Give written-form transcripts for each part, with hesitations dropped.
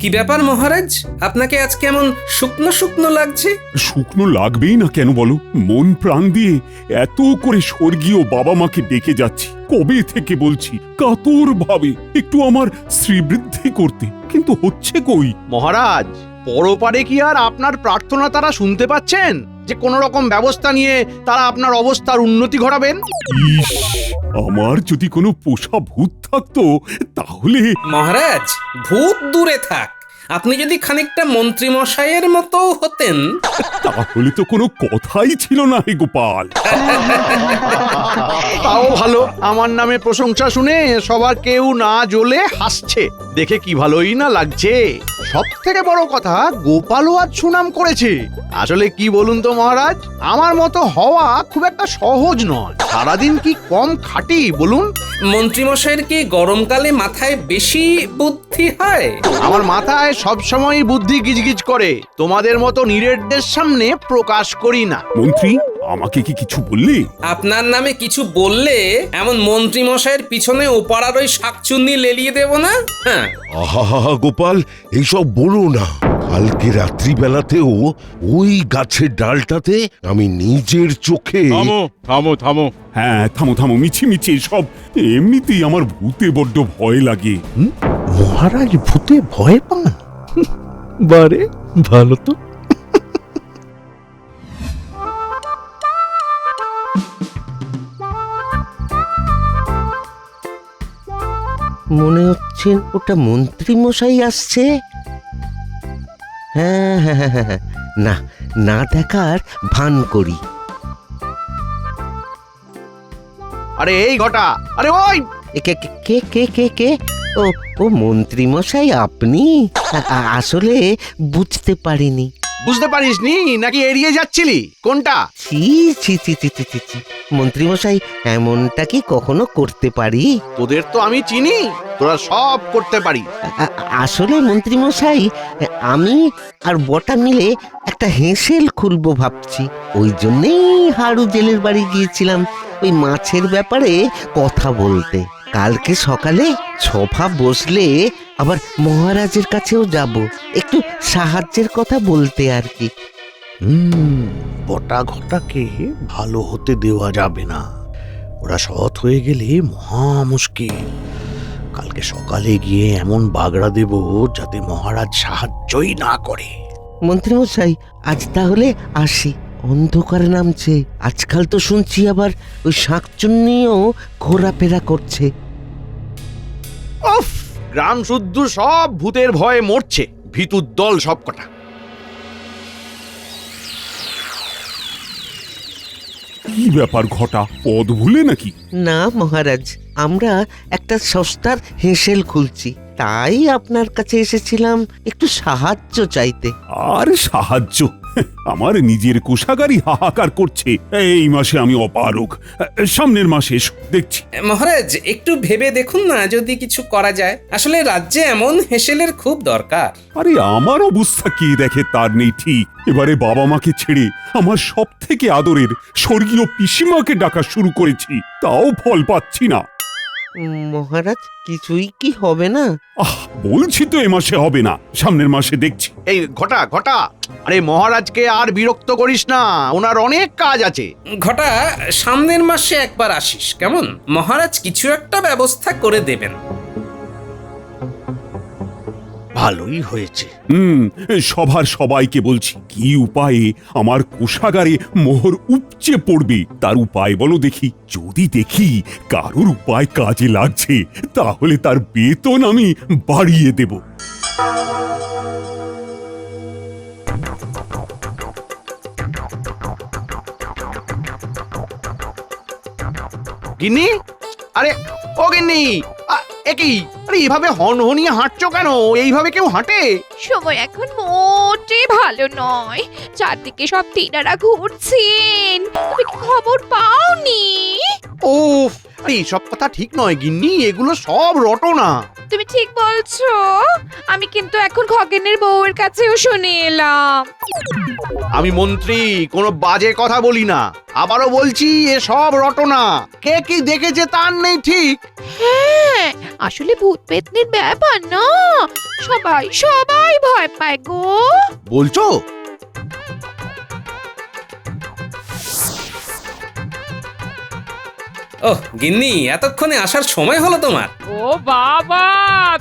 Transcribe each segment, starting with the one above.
কি ব্যাপার মহারাজ, আপনাকে আজ কেমন শুকনো শুকনো লাগছে? শুকনো লাগবেই না কেন বলো? মন প্রাণ দিয়ে এত করে স্বর্গীয় বাবা মাকে ডেকে যাচ্ছি, কবে থেকে বলছি কাতর ভাবে একটু আমার শ্রীবৃদ্ধি করতে, কিন্তু হচ্ছে কই? মহারাজ, পরপারে কি আর আপনার প্রার্থনা তারা শুনতে পাচ্ছেন যে কোনো রকম ব্যবস্থা নিয়ে তারা আপনার অবস্থার উন্নতি ঘটাবেন? ইস, আমার যদি কোনো পোষা ভূত থাকতো তাহলে। মহারাজ, ভূত দূরে থাক, আপনি যদি খানিকটা মন্ত্রী মশাইয়ের মতো হতেন। তাহলে তো কোনো কথাই ছিল না হে গোপাল। তাও ভালো, আমার নামে প্রশংসা শুনে সবার কেউ না জ্বলে হাসছে, দেখে কি ভালোই না লাগছে। সব থেকে বড় কথা, গোপালও আজ সুনাম করেছে। আসলে কি বলুন তো মহারাজ, আমার মতো হওয়া খুব একটা সহজ নয়। সারাদিন কি কম খাটি বলুন? মন্ত্রী মশাইয়ের কি গরমকালে মাথায় বেশি বুদ্ধি হয়? আমার মাথায় সবসময় বুদ্ধি গিজগিজ করে, তোমাদের মতো নিরেটদের সামনে প্রকাশ করি না। মন্ত্রী, আমাকে কি কিছু বললে? আপনার নামে কিছু বললে এমন মন্ত্রী মশাইয়ের পিছনে ওপাড়ার ওই শাকচুন্নি লেলিয়ে দেব না। হ্যাঁ, আহা গোপাল, এইসব বলো না। কালকে রাত্রিবেলাতেও ওই গাছের ডালটাতে আমি নিজের চোখে। থামো থামো থামো। হ্যাঁ, থামো থামো, মিছি সব। এমনিতেই আমার ভূতে বড্ড ভয় লাগে। মহারাজ ভূতে ভয় পান? বারে ভালো তো। মনে হচ্ছে ওটা মন্ত্রী মশাই আসছে। হ্যাঁ হ্যাঁ হ্যাঁ হ্যাঁ, না না দেখার ভান করি। আরে এই ঘটা, আরে ওই কে কে কে কে কে কে ও ও মন্ত্রী মশাই আপনি? আসলে বুঝতে পারিনি। বুঝতে পারিসনি নাকি এড়িয়ে যাচ্ছিলি? কোনটা? ছি ছি ছি ছি ছি ছি ছি। মন্ত্রী মশাই, এমনটা কি কখনো করতে পারি? তোদের তো আমি চিনি, তোরা সব করতে পারি। আসলে মন্ত্রী মশাই, আমি আর বটা মিলে একটা হেঁসেল খুলবো ভাবছি। ওই জন্যেই হাড়ু জেলের বাড়ি গিয়েছিলাম ওই মাছের ব্যাপারে কথা বলতে। কালকে সকালে সভা বসলে আবার মহারাজের কাছেও যাব, একটু সাহায্যের কথা বলতে আর কি। বটা ঘটাকে ভালো হতে দেওয়া যাবে না, ওরা সৎ হয়ে গেলে মহা মুশকিল। কালকে সকালে গিয়ে এমন বাগড়া দেব যাতে মহারাজ সাহায্যই না করে। মন্ত্রী মশাই, আজ তাহলে আসি, অন্ধকার নামছে। আজকাল তো শুনছি আবার ওই শাকচুন্নিও ঘোরাফেরা করছে। উফ, গ্রাম শুদ্ধ সব ভূতের ভয়ে মরছে, ভিতুর দল সব কটা। কি ব্যাপার ঘটা, পদ ভুলে নাকি? না মহারাজ, আমরা একটা সস্তার হেঁসেল খুলছি, তাই আপনার কাছে এসেছিলাম একটু সাহায্য চাইতে। আর সাহায্য? আমার নিজের কোষাগারই হাহাকার করছে। এই মাসে আমি অপারগ, সামনের মাসে এসো, দেখছি। মহারাজ, একটু ভেবে দেখুন না যদি কিছু করা যায়। আসলে রাজ্যে এমন হেঁসেলের খুব দরকার। আরে আমার অবস্থা কে দেখে তার নেই ঠিক। এবারে বাবা মাকে ছেড়ে আমার সব থেকে আদরের স্বর্গীয় পিসিমাকে ডাকা শুরু করেছি, তাও ফল পাচ্ছি না। মহারাজ, কিছুই কি হবে না? বলছি তো এ মাসে হবে না, সামনের মাসে দেখছি। এই ঘটা ঘটা, আরে মহারাজকে আর বিরক্ত করিস না, ওনার অনেক কাজ আছে। ঘটা, সামনের মাসে একবার আসিস কেমন? মহারাজ কিছু একটা ব্যবস্থা করে দেবেন। ভালোই হয়েছে। সভার সবাইকে বলছি, কি উপায়ে আমার কোষাগারে মোহর উপচে পড়বে তার উপায় বলো দেখি। যদি দেখি কারোর উপায় কাজে লাগছে, তাহলে তার বেতন আমি বাড়িয়ে দেব। গিন্নি, আরে ও গিন্নি, একই, আরে এইভাবে হনহনিয়ে হাঁটছো কেন? এইভাবে কেউ হাঁটে? সময় এখন মোটে ভালো নয়, চারদিকে সব তেনারা ঘুরছেন। তুমি কি খবর পাওনি? উফ, আরে এসব কথা ঠিক নয় গিন্নি, এগুলো সব রটনা। তুমি ঠিক বলছো, আমি কিন্তু এখন খগেনের বউয়ের কাছেও শুনে এলাম। আমি মন্ত্রী, কোনো বাজে কথা বলি না। আবারও বলছি, এ সব রটনা। কে কি দেখেছে তার নেই ঠিক। হ্যাঁ, আসলে ভূত পেতনির ব্যাপার না, সবাই সবাই ভয় পায় গো। বলছো? ওহ গিন্নি, এতক্ষণে আসার সময় হলো তোমার? ও বাবা,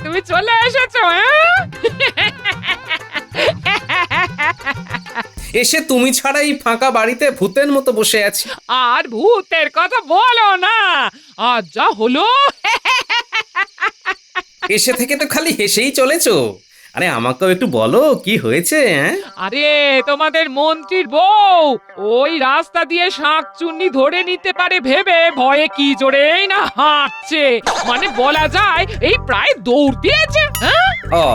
তুমি চলে এসেছো? এসে তুমি ছাড়া এই ফাঁকা বাড়িতে ভূতের মতো বসে আছি। আর ভূতের কথা বলো না, আজ যা হলো। এসে থেকে তো খালি হেসেই চলেছো। আরে আমাকেও একটু বলো কি হয়েছে? আরে তোমাদের মন্ত্রীর বউ ওই রাস্তা দিয়ে শাঁকচুন্নি ধরে নিতে পারে ভেবে ভয়ে কি জোরেই না হাঁটছে, মানে বলা যায় এই প্রায় দৌড় দিয়েছে। ও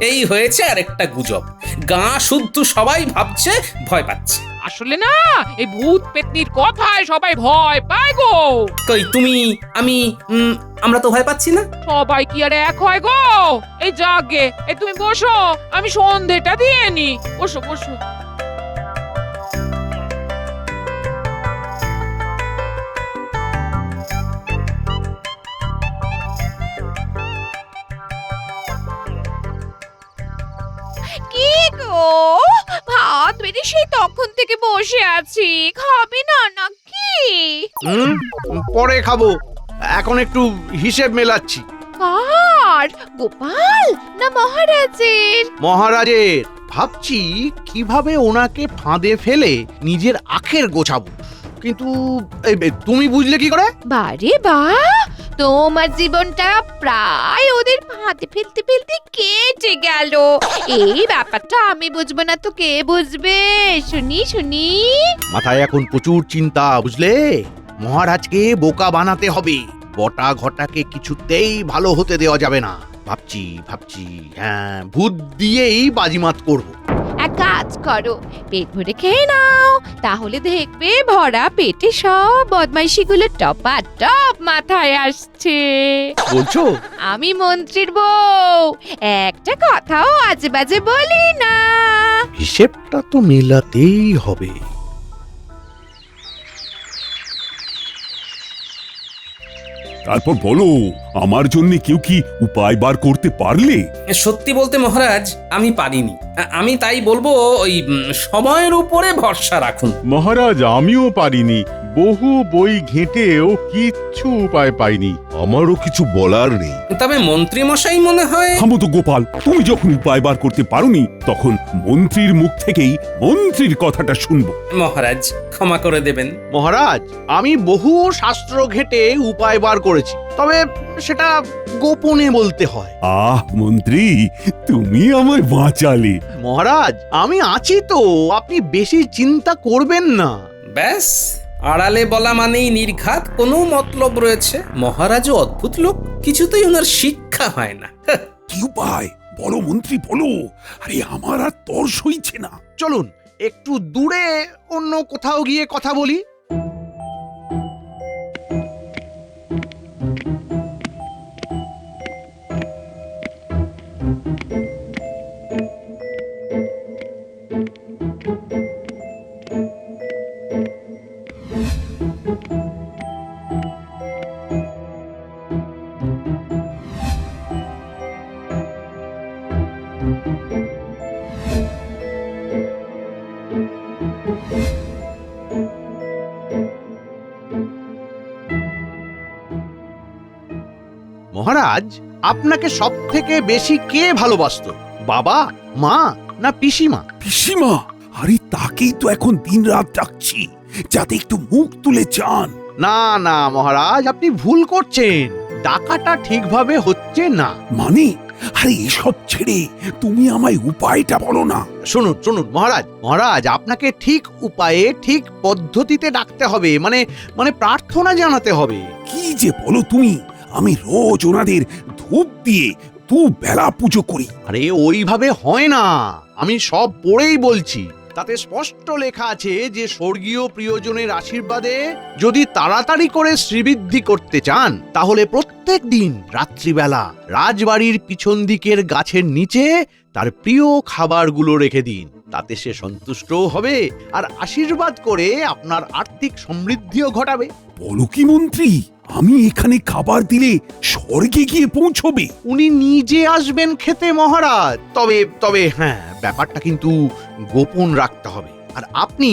এই হয়েছে আরেকটা গুজব। গা শুদ্ধ সবাই ভাবছে ভয় পাচ্ছে। আসলে না, এই ভূত পেতনির কথায় সবাই ভয় পায় গো। কই তুমি, আমি, আমরা তো ভয় পাচ্ছি না। সবাই কি আর এক হয় গো? এই জাগে, এই তুমি বসো, আমি সন্ধেটা দিয়ে নি। বসো বসো। কি গো, ভাত বেড়ে সেই তখন থেকে বসে আছি, খাবি না নাকি? পরে খাবো, এখন একটু হিসেব মেলাচ্ছি। কার, গোপাল না মহারাজের? মহারাজের। ভাবছি কিভাবে ওনাকে ফাঁদে ফেলে নিজের আখের গোছাবো, কিন্তু তুমি বুঝলে কি করে? বারে বা, তোমার জীবনটা প্রায় ওদের ফাঁদে ফেলতে ফেলতে কেটে গেল। এই ব্যাপারটা আমি বুঝবো না তো কে বুঝবে? শুনি শুনি। মাথায় এখন প্রচুর চিন্তা, বুঝলে? মহারাজকে বোকা বানাতে হবে, বটা ঘটাকে কিছুতেই ভালো হতে দেওয়া যাবে না। ভাবছি হ্যাঁ, ভূত দিয়েই বাজিমাত করব। এক কাজ করো, পেট ভরে খেয়ে নাও, তাহলে দেখবে ভরা পেটে সব বদমাইশিগুলো টপা টপ মাথায় আসছে। বলছো? আমি মন্ত্রীর বউ, একটা কথাও আজে বাজে বলি না। হিসেবটা তো মেলাতেই হবে। তারপর বলো, আমার জন্য কেউ কি উপায় বার করতে পারলে? সত্যি বলতে মহারাজ, আমি পারিনি। আমি তাই বলবো, ওই সময়ের উপরে ভরসা রাখুন। মহারাজ, আমিও পারিনি, বহু বই ঘেঁটেও কিচ্ছু উপায় পাইনি। আমারও কিছু বলার নেই। তবে মন্ত্রী মশাই মনে হয়। থামো তো গোপাল, তুমি যখন উপায় বার করতে পারোনি তখন মন্ত্রীর মুখ থেকেই মন্ত্রীর কথাটা শুনবো। মহারাজ ক্ষমা করে দেবেন। মহারাজ, আমি বহু শাস্ত্র ঘেঁটে উপায় বার করেছি, তবে সেটা গোপনে বলতে হয়। আহ মন্ত্রী, তুমি আমায় বাঁচালে। মহারাজ, আমি আছি তো, আপনি বেশি চিন্তা করবেন না। ব্যাস, আড়ালে বলা মানেই নির্ঘাত কোনো মতলব রয়েছে। মহারাজও অদ্ভুত লোক, কিছুতেই ওনার শিক্ষা হয় না। কি উপায় বলো মন্ত্রী, বলো। আরে আমার আর তর সইছে না। চলুন একটু দূরে অন্য কোথাও গিয়ে কথা বলি। মহারাজ, আপনাকে সব থেকে বেশি কে ভালোবাসতো, বাবা, মা না পিসিমা? পিসিমা? আরে তাকেই তো এখন দিনরাত ডাকছি, যাতে একটু মুখ তুলে চান। না না মহারাজ, আপনি ভুল করছেন, ডাকাটা ঠিকভাবে হচ্ছে না। মানে? আরে এসব ছেড়ে তুমি আমায় উপায়টা বলো না। শুনুন শুনুন মহারাজ, মহারাজ আপনাকে ঠিক উপায়ে ঠিক পদ্ধতিতে ডাকতে হবে, মানে প্রার্থনা জানাতে হবে। কি যে বলো তুমি, আমি রোজ ওনাদের ধূপ দিয়ে বেলা পুজো করি। আরে ওইভাবে হয় না, আমি সব পড়েই বলছি। তাতে স্পষ্ট লেখা আছে যে স্বর্গীয় প্রিয়জনের আশীর্বাদে যদি তাড়াতাড়ি করে শ্রীবৃদ্ধি করতে চান, তাহলে প্রত্যেক দিন রাত্রিবেলা রাজবাড়ির পিছন দিকের গাছের নিচে তার প্রিয় খাবারগুলো রেখে দিন। তাতে সে সন্তুষ্টও হবে আর আশীর্বাদ করে আপনার আর্থিক সমৃদ্ধিও ঘটাবে। বলো কি মন্ত্রী, আমি এখানে খাবার দিলে স্বর্গে গিয়ে পৌঁছবে? উনি নিজে আসবেন খেতে মহারাজ। তবে তবে হ্যাঁ, ব্যাপারটা কিন্তু গোপন রাখতে হবে। আর আপনি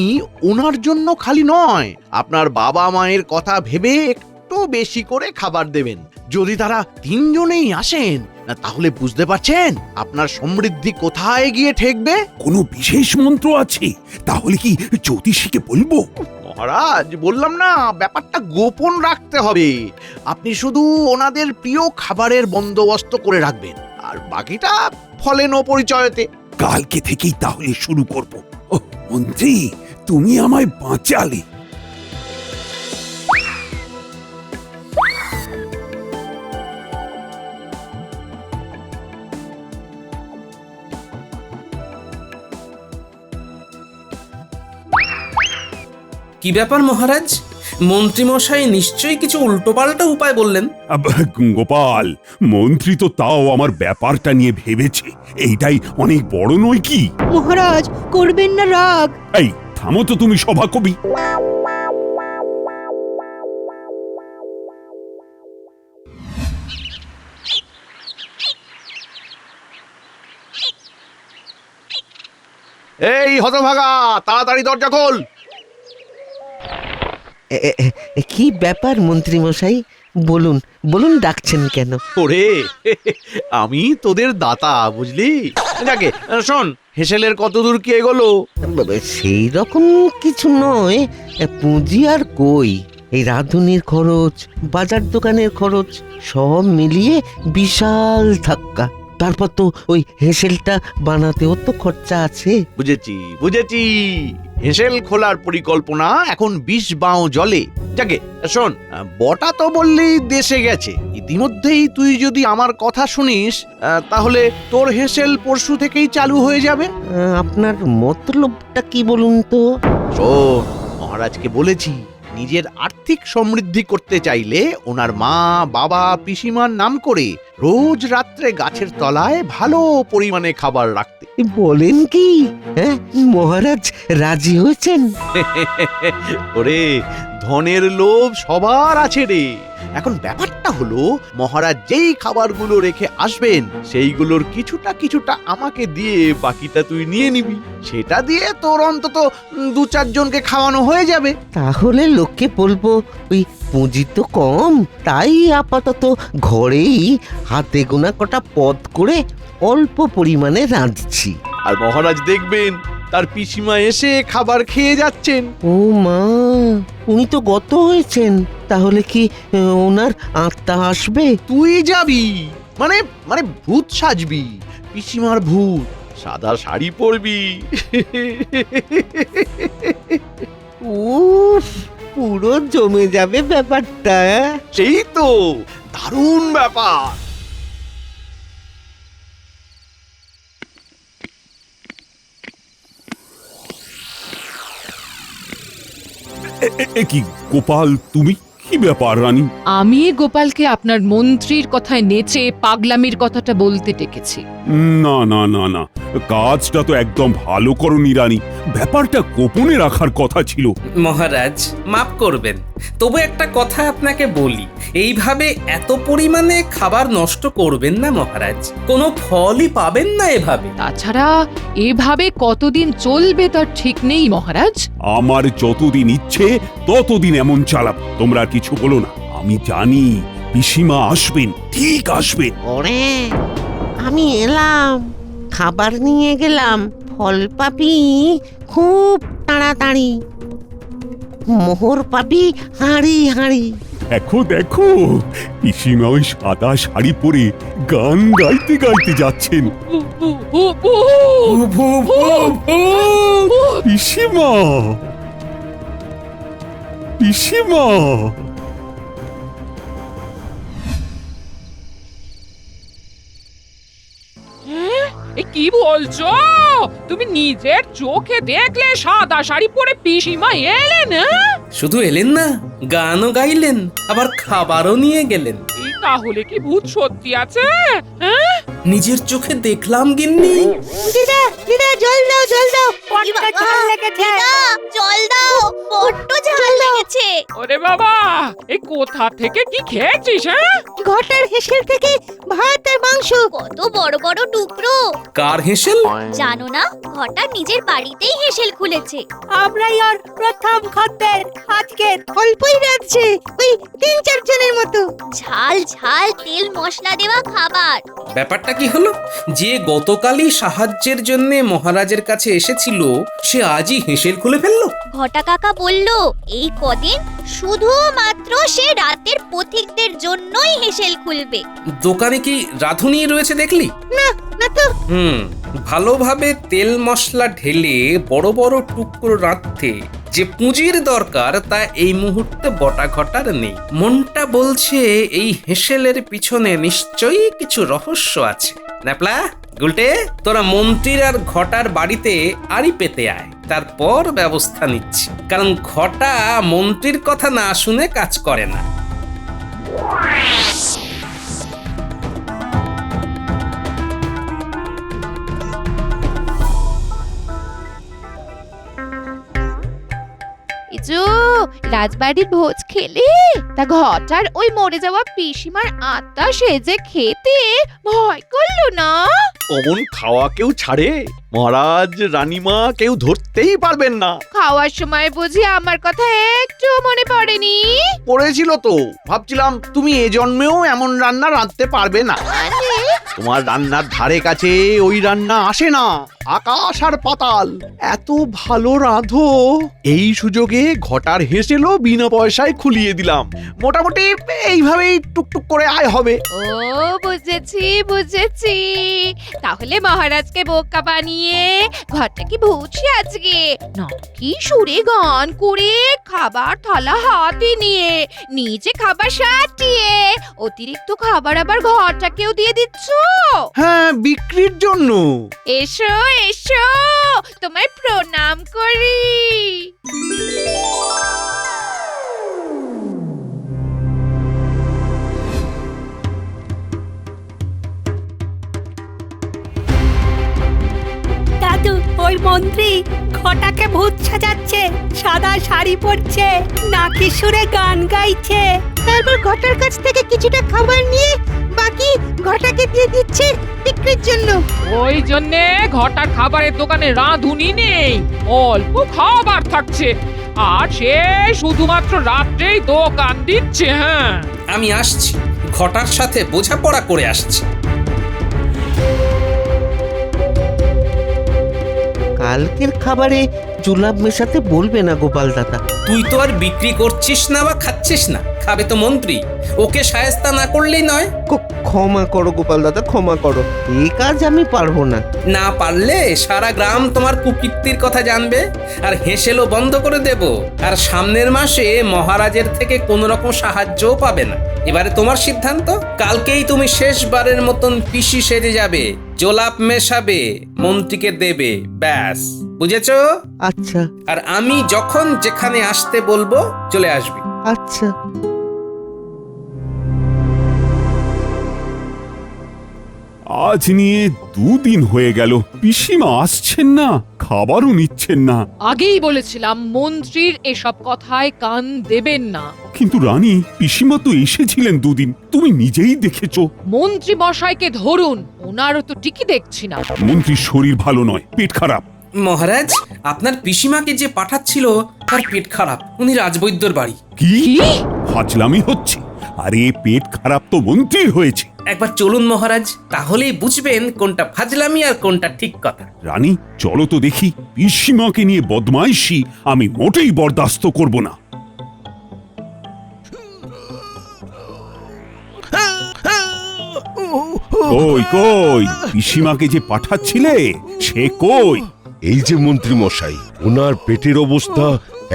ওনার জন্য খালি নয়, আপনার বাবা মায়ের কথা ভেবে একটু বেশি করে খাবার দেবেন। যদি তারা তিনজনেই আসেন তাহলে বুঝতে পারছেন আপনার সমৃদ্ধি কোথায় গিয়ে ঠেকবে। কোনো বিশেষ মন্ত্র আছে? তাহলে কি জ্যোতিষীকে বলবো? মহারাজ, বললাম না, ব্যাপারটা গোপন রাখতে হবে। আপনি শুধু ওনাদের প্রিয় খাবারের বন্দোবস্ত করে রাখবেন, আর বাকিটা ফলেন ও পরিচয়তে। কালকে থেকেই তাহলে শুরু করব। ও মন্ত্রী, তুমি আমায় বাঁচালে। কি ব্যাপার মহারাজ, মন্ত্রীমশাই নিশ্চয়ই কিছু উল্টোপাল্টা উপায় বললেন। গোপাল, মন্ত্রী তো তাও আমার ব্যাপারটা নিয়ে ভেবেছে। এইটাই অনেক বড় নয় কি? মহারাজ, করবেন না রাগ। এই থামো তো তুমি সভাকবি। এই হতভাগা, তাড়াতাড়ি দরজা খোল। কি ব্যাপার মন্ত্রী মশাই? বলুন বলুন, ডাকছেন কেন? ওরে, আমি তোদের দাতা, বুঝলি? যাকে শোন, হেসেলের কতদূর কি এগোলো? সেই রকম কিছু নয়, পুঁজি আর কই। এই রাঁধুনির খরচ, বাজার দোকানের খরচ সব মিলিয়ে বিশাল ধাক্কা। তারপর তো ওই হেসেলটা বানাতেও তো খরচা আছে। বুঝেছি বুঝেছি, হেসেল খোলার পরিকল্পনা এখন 20 বাও জলে। যাকে শোন, বটা তো বললি দেশে গেছে। ইতিমধ্যেই তুই যদি আমার কথা শুনিস তাহলে তোর হেসেল পরশু থেকেই চালু হয়ে যাবে। আপনার মতলবটা কি বলুন তো? শোন, মহারাজকে বলেছি, নিজের আর্থিক সমৃদ্ধি করতে চাইলে ওনার মা, বাবা, পিসিমার নাম করে রোজ রাত্রে গাছের তলায় ভালো পরিমাণে খাবার রাখতে। বলেন কি? হ্যাঁ, মহারাজ রাজি হয়েছেন? ওরে, ধনের লোভ সবার আছে রে। এখন ব্যাপারটা হলো, মহারাজ যেই খাবারগুলো রেখে আসবেন সেইগুলোর কিছুটা কিছুটা আমাকে দিয়ে বাকিটা তুই নিয়ে নিবি। সেটা দিয়ে তোর অন্তত 2-4 জনকে খাওয়ানো হয়ে যাবে। তাহলে লোককে বলবো ওই পুঁজি তো কম, তাই আপাতত ঘরেই হাতে গোনা কটা পদ করে অল্প পরিমাণে রাঁধছি। আর মহারাজ দেখবেন তার পিসিমা এসে খাবার খেয়ে যাচ্ছেন। ও মা, উনি তো গত হয়েছেন, তাহলে কি ওনার আত্মা আসবে? তুই যাবি মানে মানে ভূত সাজবি, পিসিমার ভূত, সাদা শাড়ি পরবি। উফ, পুরো জমে যাবে ব্যাপারটা। সেই তো, দারুণ ব্যাপার। কি গোপাল, তুমি? কি ব্যাপার রানী? আমি গোপালকে আপনার মন্ত্রীর কথায় নেচে পাগলামির কথাটা বলতে ডেকেছি। না না না না, কাজটা তো একদম ভালো করনি রানী। ব্যাপারটা গোপনে রাখার কথা ছিল। মহারাজ মাফ করবেন, তবু একটা কথা আপনাকে বলি, এইভাবে এত পরিমাণে খাবার নষ্ট করবেন না মহারাজ, কোনো ফলই পাবেন না এভাবে। তাছাড়া এভাবে কতদিন চলবে তার ঠিক নেই মহারাজ। আমার যতদিন ইচ্ছে ততদিন এমন চালাব। তোমরা কিছু বলো না, আমি জানি পিসিমা আসবেন, ঠিক আসবেন। ওরে, আমি এলাম, খাবার নিয়ে গেলাম, ফল পাবি খুব তাড়াতাড়ি, মোহর পাবি হাঁড়ি হাঁড়ি। দেখো দেখো, পিসিমা ওই সাদা শাড়ি পরে গান গাইতে গাইতে যাচ্ছেন। পিসিমা, পিসিমা। এ কি বলছো? তুমি নিজের চোখে দেখলে সাদা শাড়ি পরে পিসিমা এলেন? শুধু এলেন না, গানও গাইলেন, আবার খাবারও নিয়ে গেলেন। এই তাহলে কি ভূত সত্যি আছে? হ্যাঁ? নিজের চোখে দেখলাম গিন্নি। দিদা দিদা জল দাও জল দাও পটকা ঝাল লেগেছে জল দাও, বড্ড ঝাল লেগেছে। ওরে বাবা, এই কোথা থেকে কি খেয়েছিস? হ্যাঁ, ঘটার হেসেল থেকে ভাত আর মাংস। কত বড় বড় টুকরো। কার হেসেল? জানো না, ঘটা নিজের বাড়িতেই হেসেল খুলেছে। আমরাই ওর প্রথম খদ্দের, আজকে অল্পই রাখছে, ওই 3-4 জনের মতো। ঝাল ঝাল তেল মশলা দেওয়া খাবার। ব্যাপারটা কি হলো? যে গতকালই সাহায্যের জন্য মহারাজের কাছে এসেছিল, সে আজই হেসেল খুলে ফেললো। ঘটা কাকা বলল এই কদিন শুধুমাত্র সে রাতের পথিকদের জন্যই হেসেল খুলবে। দোকানে কি রাঁধুনি রয়েছে দেখলি? না না তো। ভালোভাবে তেল মশলা ঢেলে বড় বড় টুকরো রাঁধতে যে পুঁজির দরকার তা এই মুহূর্তে বটা ঘটার নেই। মনটা বলছে এই হেসেলের পিছনে নিশ্চয়ই কিছু রহস্য আছে। ন্যাপলা, গুলটে, তোরা মন্ত্রীর আর ঘটার বাড়িতে আড়ি পেতে আয়, তারপর ব্যবস্থা নিচ্ছি। কারণ ঘটা মন্ত্রীর কথা না শুনে কাজ করে না। ইজু, রাজবাড়ির ভোজ খেলে? তা ঘটার ওই মরে যাওয়া পিসিমার আত্মা সেজে খেতে ভয় করলো না? অমন খাওয়া কেউ ছাড়ে? মহারাজ রানীমা কেউ ধরতেই পারবেন না। খাওয়ার সময় বুঝি আমার কথা একটু মনে পড়েনি? পড়েছিল তো, ভাবছিলাম তুমি এ জন্মেও এমন রান্না রাঁধতে পারবে না। মানে তোমার রান্নার ধারে কাছে ওই রান্না আসে না। আকাশ আর পাতাল, এত ভালো রাঁধো। এই সুযোগে ঘটার হেসেলও বিনা পয়সায় খুলিয়ে দিলাম। মোটামুটি এইভাবেই টুকটুক করে আয় হবে। ও বুঝেছি বুঝেছি। তাহলে মহারাজকে বোকা বানিয়ে ঘরটাকে ভুছি আজকে, নাকি সুরে গান করে খাবার থালা হাতে নিয়ে নিজে খাবার সাটিয়ে অতিরিক্ত খাবার আবার ঘরটাকেও দিয়ে দিচ্ছ? হ্যাঁ, বিক্রির জন্য। এসো এসো, তোমায় প্রণাম করি। দাদু, ওই মন্ত্রী ঘটাকে ভূত সাজাচ্ছে, সাদা শাড়ি পরছে, নাকি সুরে গান গাইছে, তারপর ঘটার কাছ থেকে কিছুটা খাবার নিয়ে বাকি ঘটাকে দিয়ে দিচ্ছে বিক্রির জন্য। ওই জন্যে ঘটার খাবারের দোকানে রাঁধুনি নেই, অল্প খাবার থাকছে, আর সে শুধুমাত্র রাত্রেই দোকান দিচ্ছে। হ্যাঁ, আমি আসছি, ঘটার সাথে বোঝাপড়া করে আসছি। কালকের খাবারে জুলাপ মেশাতে বলবে না গোপাল দাদা। তুই তো আর বিক্রি করছিস না বা খাচ্ছিস না, খাবে তো মন্ত্রী। ওকে শায়েস্তা না করলেই নয়। ক্ষমা করো গোপাল দাদা, ক্ষমা করো, এই কাজ আমি পারবো না। না পারলে সারা গ্রাম তোমার কুকীর্তির কথা জানবে, আর হেসেলও বন্ধ করে দেব। আর সামনের মাসে মহারাজের থেকে কোনো রকম সাহায্যও পাবে না। এবারে তোমার সিদ্ধান্ত। কালকেই তুমি শেষবারের মতন পিসি সেজে যাবে, জোলাপ মেশাবে, মন্ত্রীকে দেবে, ব্যাস। বুঝেছো? আচ্ছা আর আমি যখন যেখানে আসতে বলবো চলে আসবি। আচ্ছা। আজ নিয়ে 2 দিন হয়ে গেল, পিসিমা আসছেন না, খাবারও নিচ্ছেন না। আগেই বলেছিলাম মন্ত্রীর এসব কথায় কান দেবেন না। কিন্তু রানী, পিসিমা তো এসেছিলেন 2 দিন, তুমি নিজেই দেখেছো। মন্ত্রী মশাইকে ধরুন, ওনারও তো ঠিকই দেখছি না। মন্ত্রীর শরীর ভালো নয়, পেট খারাপ। মহারাজ, আপনার পিসিমাকে যে পাঠাচ্ছিল তার পেট খারাপ, উনি রাজবৈদ্যর বাড়ি। কি ফাজলামি হচ্ছে? আরে পেট খারাপ তো মন্ত্রীর হয়েছে। একবার চলুন মহারাজ, তাহলেই বুঝবেন কোনটা ফাজলামি আর কোনটা ঠিক কথা। রানী চলো তো দেখি, পিসিমাকে নিয়ে বদমাইশি আমি মোটেই বরদাস্ত করব না। কই কই পিসিমাকে যে পাঠাচ্ছিলে, সে কই? এই যে মন্ত্রী মশাই, ওনার পেটের অবস্থা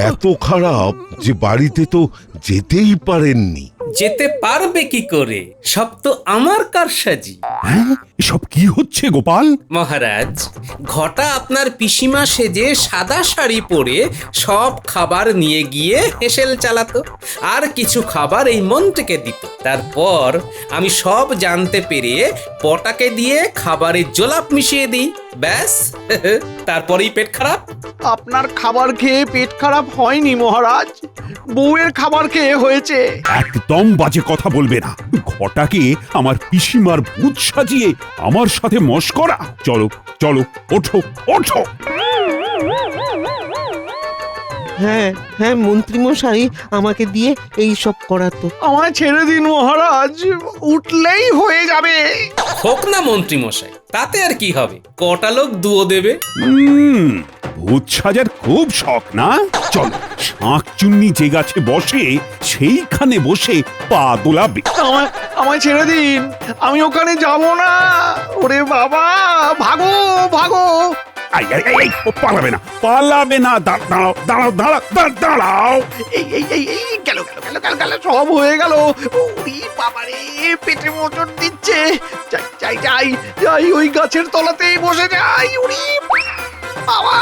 এত খারাপ যে বাড়িতে তো যেতেই পারেননি। যেতে পারবে কি করে? সব তো আমার কারসাজি। হ্যাঁ, এসব কি হচ্ছে গোপাল? মহারাজ, ঘটা আপনার পিসিমা সেজে সাদা শাড়ি পরে সব খাবার নিয়ে গিয়ে হেসেল চালাতো, আর কিছু খাবার এই মন্ত্রীকে দিত। তারপর আমি সব জানতে পেরে বটাকে দিয়ে খাবারে জোলাপ মিশিয়ে দিই, ব্যাস। তারপরেই পেট খারাপ। আপনার খাবার খেয়ে পেট খারাপ হয়নি মহারাজ, বউয়ের খাবার খেয়ে হয়েছে। একদম বাজে কথা বলবে না। ঘটাকে আমার পিসিমার ভূত সাজিয়ে আমার সাথে মশকরা। চলো চলো, ওঠো ওঠো। হ্যাঁ হ্যাঁ, মন্ত্রী মশাই আমাকে দিয়ে এই সব করাতো। আমায় ছেড়ে দিন মহারাজ, উঠলেই হয়ে যাবে। হোক না মন্ত্রী মশাই, তাতে আর কি হবে, কটা লোক দুও দেবে। ভূত সাজার খুব শখ না? চলো, শাঁকচুন্নি যে গাছে বসে সেইখানে বসে পা দোলাবে। আমায় ছেড়ে দিন, আমি ওখানে যাব না। ওরে বাবা, ভাগো ভাগো। আই আই আই, ও পালাবে না, পালাবে না। দাঁড়াও দাঁড়াও দাঁড়াও দাঁড়াও। এই গেল গেল গেল গেল গেল, সব হয়ে গেল। ওরে বাবারে, পেটে মোচড় দিচ্ছে। যাই যাই যাই যাই, ওই গাছের তলাতেই বসে যাই। ওরে বাবা।